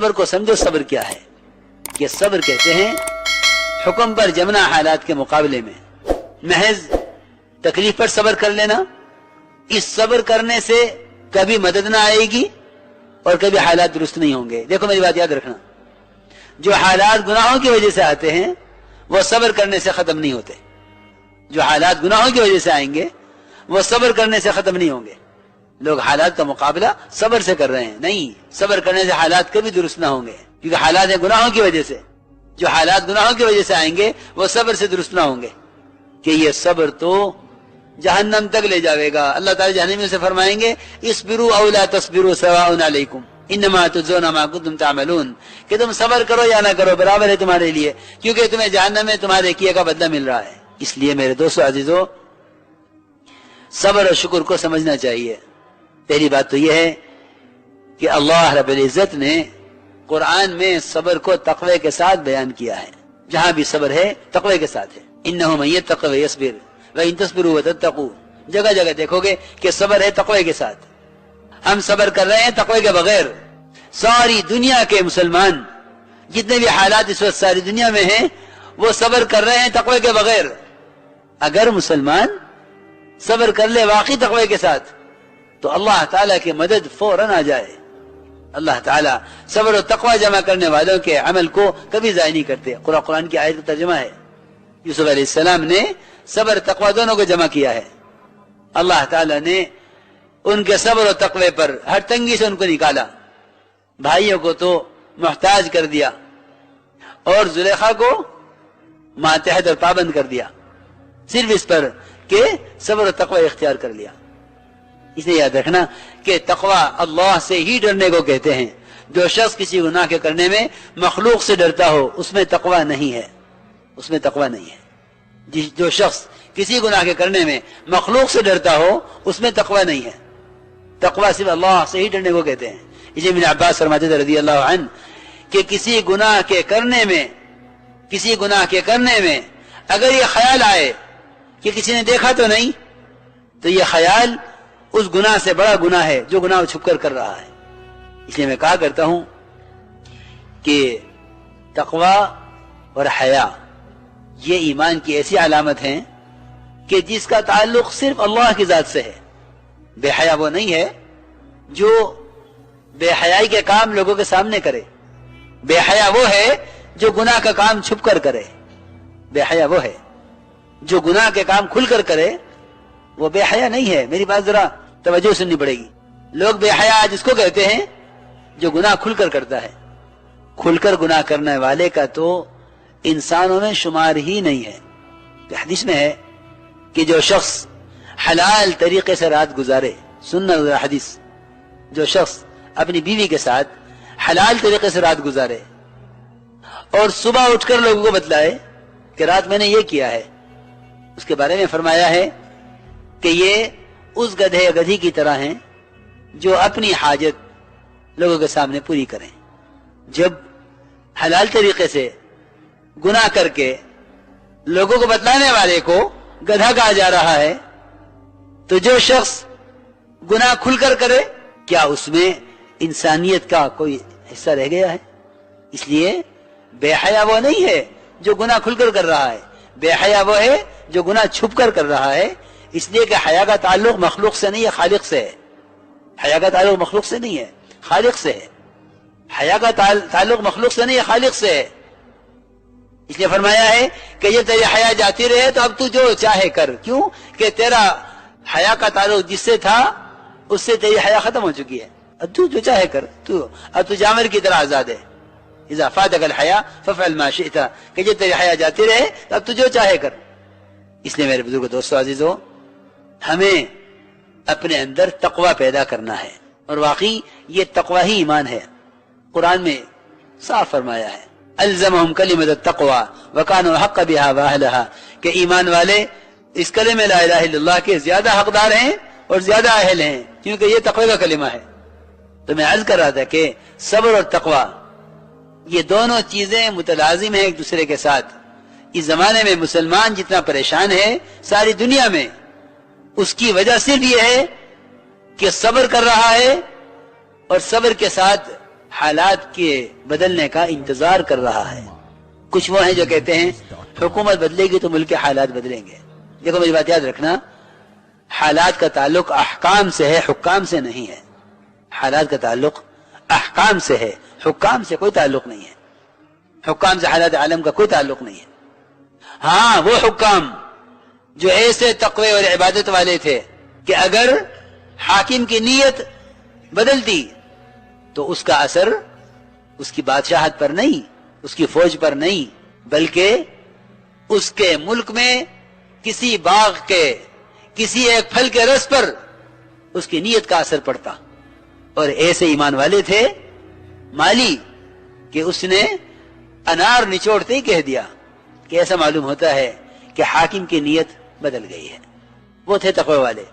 صبر کو سمجھو. صبر کیا ہے؟ کہ صبر کہتے ہیں حکم پر جمنا حالات کے مقابلے میں محض تکلیف پر صبر کر لینا. اس صبر کرنے سے کبھی مدد نہ آئے گی اور کبھی حالات درست نہیں ہوں گے. دیکھو میری بات یاد رکھنا, جو حالات گناہوں کی وجہ سے آتے ہیں وہ صبر کرنے سے ختم نہیں ہوتے. جو حالات گناہوں کی وجہ سے آئیں گے وہ صبر کرنے سے ختم نہیں ہوں گے. لوگ حالات کا مقابلہ صبر سے کر رہے ہیں. نہیں, صبر کرنے سے حالات کبھی درست نہ ہوں گے, کیونکہ حالات ہیں گناہوں کی وجہ سے. جو حالات گناہوں کی وجہ سے آئیں گے وہ صبر سے درست نہ ہوں گے. کہ یہ صبر تو جہنم تک لے جاوے گا. اللہ تعالی جہنم سے فرمائیں گے اصبروا او لا تصبروا سواء علیکم انما تجزون ما کنتم تعملون, کہ تم صبر کرو یا نہ کرو برابر ہے تمہارے لیے, کیونکہ تمہیں جہنم میں تمہارے کیے کا بدلہ مل رہا ہے. اس لیے میرے دوستو عزیزو, صبر اور شکر کو سمجھنا چاہیے. پہلی بات تو یہ ہے کہ اللہ رب العزت نے قرآن میں صبر کو تقوی کے ساتھ بیان کیا ہے. جہاں بھی صبر ہے تقوی کے ساتھ ہے. انہ من یتق ویصبر وان تصبروا وتتقوا, جگہ جگہ دیکھو گے کہ صبر ہے تقوی کے ساتھ. ہم صبر کر رہے ہیں تقوی کے بغیر. ساری دنیا کے مسلمان جتنے بھی حالات اس وقت ساری دنیا میں ہیں وہ صبر کر رہے ہیں تقوی کے بغیر. اگر مسلمان صبر کر لے واقعی تقوی کے ساتھ تو اللہ تعالیٰ کی مدد فوراً آ جائے. اللہ تعالیٰ صبر و تقوی جمع کرنے والوں کے عمل کو کبھی ضائع نہیں کرتے. قرآن کی آیت کا ترجمہ ہے, یوسف علیہ السلام نے صبر تقوی دونوں کو جمع کیا ہے. اللہ تعالیٰ نے ان کے صبر و تقوی پر ہر تنگی سے ان کو نکالا. بھائیوں کو تو محتاج کر دیا اور زلیخا کو ماتحت اور پابند کر دیا, صرف اس پر کہ صبر و تقوی اختیار کر لیا. اسے یاد رکھنا کہ تقوی اللہ سے ہی ڈرنے کو کہتے ہیں. جو شخص کسی گناہ کے کرنے میں مخلوق سے ڈرتا ہو اس میں تقوی نہیں ہے, اس میں تقوی نہیں ہے. جو شخص کسی گناہ کے کرنے میں مخلوق سے ڈرتا ہو اس میں تقوی نہیں ہے. تقوی صرف اللہ سے ہی ڈرنے کو کہتے ہیں. اسے ابن عباس فرماتے تھے رضی اللہ عنہ کہ کسی گناہ کے کرنے میں اگر یہ خیال آئے کہ کسی نے دیکھا تو نہیں, تو یہ خیال اس گناہ سے بڑا گناہ ہے جو گناہ چھپ کر رہا ہے. اس لیے میں کہا کرتا ہوں کہ تقوی اور حیا یہ ایمان کی ایسی علامت ہیں کہ جس کا تعلق صرف اللہ کی ذات سے ہے. بے حیا وہ نہیں ہے جو بے حیائی کے کام لوگوں کے سامنے کرے. بے حیا وہ ہے جو گناہ کا کام چھپ کر کرے. بے حیا وہ ہے جو گناہ کے کام کھل کر کرے, وہ بے حیا نہیں ہے. میری بات ذرا توجہ سننی پڑے گی. لوگ بے حیا جس کو کہتے ہیں جو گناہ کھل کر کرتا ہے. کھل کر گناہ کرنے والے کا تو انسانوں میں شمار ہی نہیں ہے. حدیث میں ہے کہ جو شخص حلال طریقے سے رات گزارے, سننا حدیث, جو شخص اپنی بیوی کے ساتھ حلال طریقے سے رات گزارے اور صبح اٹھ کر لوگوں کو بتلائے کہ رات میں نے یہ کیا ہے, اس کے بارے میں فرمایا ہے کہ یہ اس گدھے گدھی کی طرح ہیں جو اپنی حاجت لوگوں کے سامنے پوری کریں. جب حلال طریقے سے گناہ کر کے لوگوں کو بتلانے والے کو گدھا کہا جا رہا ہے, تو جو شخص گناہ کھل کر کرے کیا اس میں انسانیت کا کوئی حصہ رہ گیا ہے؟ اس لیے بے حیا وہ نہیں ہے جو گناہ کھل کر رہا ہے. بے حیا وہ ہے جو گناہ چھپ کر رہا ہے. اس لیے کہ حیا کا تعلق مخلوق سے نہیں ہے, خالق سے ہے. حیا کا تعلق مخلوق سے نہیں ہے, خالق سے ہے. حیا کا تعلق مخلوق سے نہیں ہے, خالق سے ہے. اس لیے فرمایا ہے کہ یہ تیری حیا جاتی رہے تو اب تو جو چاہے کر. کیوں کہ تیرا حیا کا تعلق جس سے تھا اس سے تیری حیا ختم ہو چکی ہے. اب تو جو چاہے کر, اب تو جانور کی طرح آزاد ہے. اذا فاتك الحیا فافعل ما شئت, کہ جو تیری حیا جاتی رہے تو اب تو جو چاہے کر. اس لیے میرے بزرگ دوستو عزیزو, ہمیں اپنے اندر تقوی پیدا کرنا ہے, اور واقعی یہ تقوی ہی ایمان ہے. قرآن میں صاف فرمایا ہے الزمہم کلمۃ التقوی وکانوا حق بها واہلها, کہ ایمان والے اس کلمہ لا الہ الا اللہ کے زیادہ حقدار ہیں اور زیادہ اہل ہیں, کیونکہ یہ تقوی کا کلمہ ہے. تو میں عرض کر رہا تھا کہ صبر اور تقوی یہ دونوں چیزیں متلازم ہیں ایک دوسرے کے ساتھ. اس زمانے میں مسلمان جتنا پریشان ہے ساری دنیا میں, اس کی وجہ صرف یہ ہے کہ صبر کر رہا ہے اور صبر کے ساتھ حالات کے بدلنے کا انتظار کر رہا ہے۔ کچھ وہ ہیں جو کہتے ہیں حکومت بدلے گی تو ملک کے حالات بدلیں گے۔ دیکھو میری بات یاد رکھنا، حالات کا تعلق احکام سے ہے، حکام سے نہیں ہے۔ حالات کا تعلق احکام سے ہے، حکام سے کوئی تعلق نہیں ہے۔ حکام سے حالات عالم کا کوئی تعلق نہیں ہے۔ ہاں وہ حکام جو ایسے تقوی اور عبادت والے تھے کہ اگر حاکم کی نیت بدلتی تو اس کا اثر اس کی بادشاہت پر نہیں، اس کی فوج پر نہیں، بلکہ اس کے ملک میں کسی باغ کے کسی ایک پھل کے رس پر اس کی نیت کا اثر پڑتا۔ اور ایسے ایمان والے تھے مالی کہ اس نے انار نچوڑتے ہی کہہ دیا کہ ایسا معلوم ہوتا ہے کہ حاکم کی نیت بدل گئی ہے۔ وہ تھے تقوی والے۔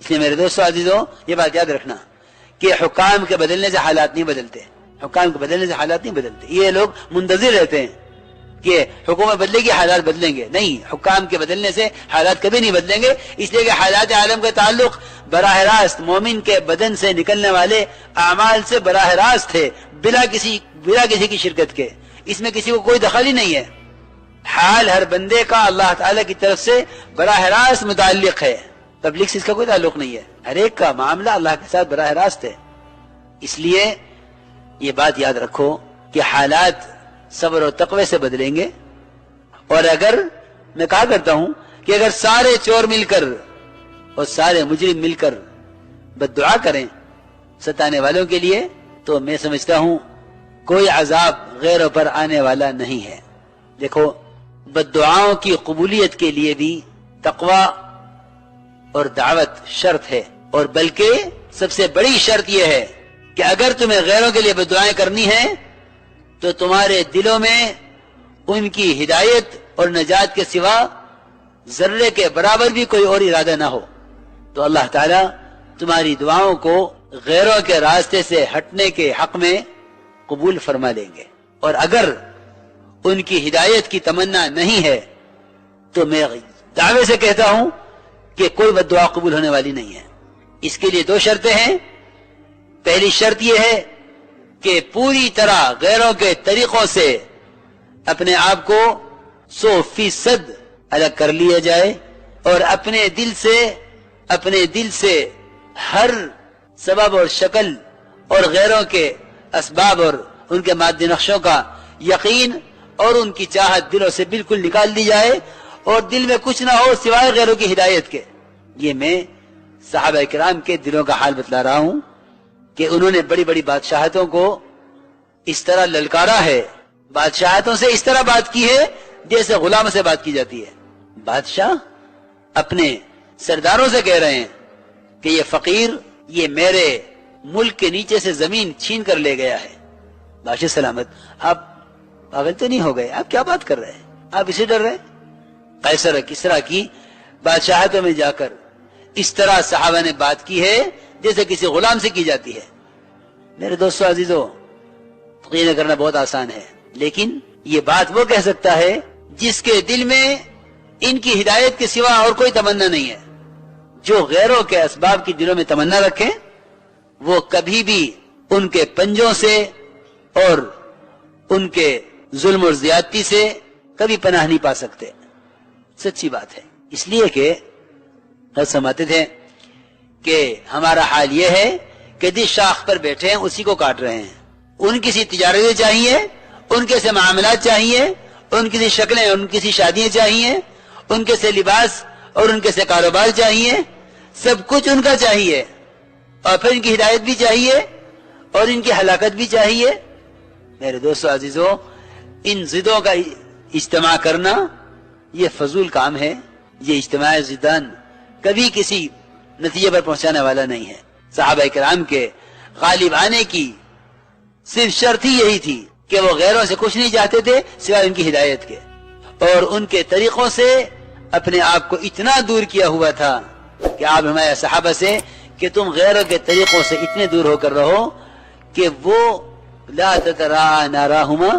اس لیے میرے دوستو عزیزو، یہ بات یاد رکھنا کہ حکام کے بدلنے سے حالات نہیں بدلتے، حکام کے بدلنے سے حالات نہیں بدلتے۔ یہ لوگ منتظر رہتے ہیں کہ حکومت بدلے گی حالات بدلیں گے، نہیں، حکام کے بدلنے سے حالات کبھی نہیں بدلیں گے، اس لیے کہ حالات عالم کا تعلق براہ راست مومن کے بدن سے نکلنے والے اعمال سے براہ راست ہے، بلا کسی کی شرکت کے۔ اس میں کسی کو کوئی دخل ہی نہیں ہے۔ حال ہر بندے کا اللہ تعالی کی طرف سے براہ راست متعلق ہے، پبلک سے اس کا کوئی تعلق نہیں ہے۔ ہر ایک کا معاملہ اللہ کے ساتھ براہ راست ہے۔ اس لیے یہ بات یاد رکھو کہ حالات صبر و تقوی سے بدلیں گے۔ اور اگر میں کہا کرتا ہوں کہ اگر سارے چور مل کر اور سارے مجرم مل کر بد دعا کریں ستانے والوں کے لیے، تو میں سمجھتا ہوں کوئی عذاب غیروں پر آنے والا نہیں ہے۔ دیکھو، بد دعاؤں کی قبولیت کے لیے بھی تقوی اور دعوت شرط ہے، اور بلکہ سب سے بڑی شرط یہ ہے کہ اگر تمہیں غیروں کے لیے بد دعائیں کرنی ہیں تو تمہارے دلوں میں ان کی ہدایت اور نجات کے سوا ذرے کے برابر بھی کوئی اور ارادہ نہ ہو، تو اللہ تعالیٰ تمہاری دعاؤں کو غیروں کے راستے سے ہٹنے کے حق میں قبول فرما لیں گے۔ اور اگر ان کی ہدایت کی تمنا نہیں ہے تو میں دعوے سے کہتا ہوں کہ کوئی بد دعا قبول ہونے والی نہیں ہے۔ اس کے لیے دو شرطیں ہیں۔ پہلی شرط یہ ہے کہ پوری طرح غیروں کے طریقوں سے اپنے آپ کو 100% الگ کر لیا جائے، اور اپنے دل سے ہر سبب اور شکل اور غیروں کے اسباب اور ان کے مادی نقشوں کا یقین اور ان کی چاہت دلوں سے بالکل نکال دی جائے، اور دل میں کچھ نہ ہو سوائے غیروں کی ہدایت کے۔ یہ میں صحابہ کرام کے دلوں کا حال بتلا رہا ہوں کہ انہوں نے بڑی بڑی بادشاہتوں کو اس طرح للکارا ہے، بادشاہتوں سے اس طرح بات کی ہے جیسے غلاموں سے بات کی جاتی ہے۔ بادشاہ اپنے سرداروں سے کہہ رہے ہیں کہ یہ فقیر یہ میرے ملک کے نیچے سے زمین چھین کر لے گیا ہے۔ بادشاہ سلامت، آپ پاگل تو نہیں ہو گئے؟ آپ کیا بات کر رہے ہیں؟ آپ اسے ڈر رہے ہیں؟ قیصر کسریٰ کی بادشاہتوں میں جا کر اس طرح صحابہ نے بات کی ہے جیسے کسی غلام سے کی جاتی ہے۔ میرے دوستو عزیزو، یقین کرنا بہت آسان ہے، لیکن یہ بات وہ کہہ سکتا ہے جس کے دل میں ان کی ہدایت کے سوا اور کوئی تمنا نہیں ہے۔ جو غیروں کے اسباب کی دلوں میں تمنا رکھیں وہ کبھی بھی ان کے پنجوں سے اور ان کے ظلم اور زیادتی سے کبھی پناہ نہیں پا سکتے۔ سچی بات ہے۔ اس لیے کہ سمجھتے تھے کہ ہمارا حال یہ ہے کہ جس شاخ پر بیٹھے ہیں اسی کو کاٹ رہے ہیں۔ ان کی سی تجارتیں چاہیے، ان کے سے معاملات چاہیے، ان کی سی شکلیں، ان کی سی شادیاں چاہیے، ان کے سے لباس اور ان کے سے کاروبار چاہیے، سب کچھ ان کا چاہیے، اور پھر ان کی ہدایت بھی چاہیے اور ان کی ہلاکت بھی چاہیے۔ میرے دوستو عزیزو، ان ضدوں کا اجتماع کرنا یہ فضول کام ہے۔ یہ اجتماع ضدان کبھی کسی نتیجے پر پہنچانے والا نہیں ہے۔ صحابہ کرام کے غالب آنے کی صرف شرط ہی یہی تھی کہ وہ غیروں سے کچھ نہیں چاہتے تھے سوائے ان کی ہدایت کے، اور ان کے طریقوں سے اپنے آپ کو اتنا دور کیا ہوا تھا کہ آپ ہمارے صحابہ سے کہ تم غیروں کے طریقوں سے اتنے دور ہو کر رہو کہ وہ لا تتراءى ناراهما